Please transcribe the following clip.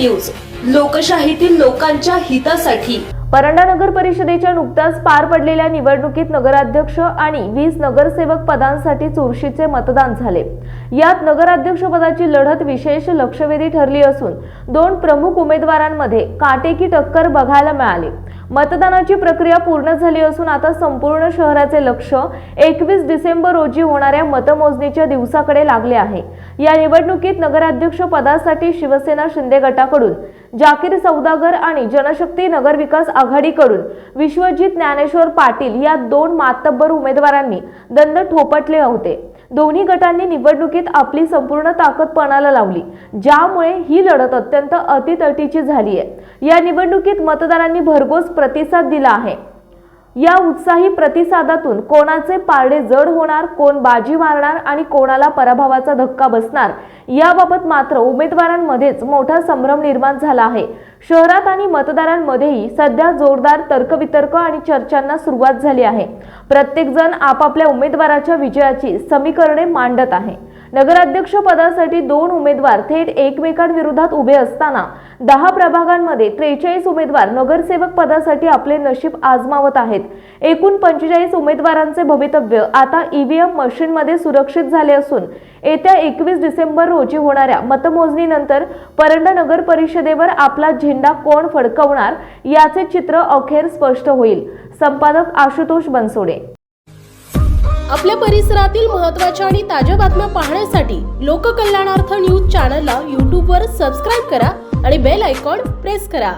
News, लोकशाहीतील लोकांच्या हितासाठी। परंडा नगर परिषदेच्या नुकत्याच पार पडलेल्या निवडणुकीत नगराध्यक्ष आणि 20 नगरसेवक पदांसाठी चुरशीचे मतदान झाले। यात नगराध्यक्ष पदाची लढत विशेष लक्षवेधी ठरली असून 2 प्रमुख उमेदवारांमध्ये काटेकी टक्कर बघायला मिळाली। मतदानाची प्रक्रिया पूर्ण झाली असून आता संपूर्ण शहराचे लक्ष 21 डिसेंबर रोजी होणाऱ्या मतमोजणीच्या दिवसाकडे लागले आहे। या निवडणुकीत नगराध्यक्ष पदासाठी शिवसेना शिंदे गटाकडून जाकीर सौदागर आणि जनशक्ती नगर विकास आघाडीकडून विश्वजित ज्ञानेश्वर पाटील या 2 मातब्बर उमेदवारांनी दंड ठोपटले होते। दोन्ही गटांनी निवडणुकीत आपली संपूर्ण ताकद पणाला लावली, ज्यामुळे ही लढत अत्यंत अतितटीची झाली आहे। या निवडणुकीत मतदारांनी भरघोस प्रतिसाद दिला आहे। या उत्साही प्रतिसादातून कोणाचे पारडे जड होणार, कोण बाजी मारणार आणि कोणाला पराभवाचा धक्का बसणार याबाबत मात्र उमेदवारांमध्येच मोठा संभ्रम निर्माण झाला आहे। शहरात आणि मतदारांमध्येही सध्या जोरदार तर्कवितर्क आणि चर्चांना सुरुवात झाली आहे। प्रत्येक जण आपापल्या उमेदवाराच्या विजयाची समीकरणे मांडत आहे। नगराध्यक्ष पदासाठी 2 उमेदवार थेट एकमेकांविरोधात उभे असताना 10 प्रभागांमध्ये 43 उमेदवार नगरसेवक पदासाठी आपले नशीब आजमावत आहेत। एकूण 45 उमेदवारांचे भवितव्य आता ईव्हीएम मशीनमध्ये सुरक्षित झाले असून येत्या 21 डिसेंबर रोजी होणाऱ्या मतमोजणीनंतर परंडा नगर परिषदेवर आपला झेंडा कोण फडकवणार याचे चित्र अखेर स्पष्ट होईल। संपादक आशुतोष बनसोडे। आपल्या परिसरातील महत्त्वाच्या आणि ताज्या बातम्या पाहण्यासाठी लोककल्याणार्थ न्यूज चॅनलला YouTube वर सबस्क्राइब करा आणि बेल आयकॉन प्रेस करा।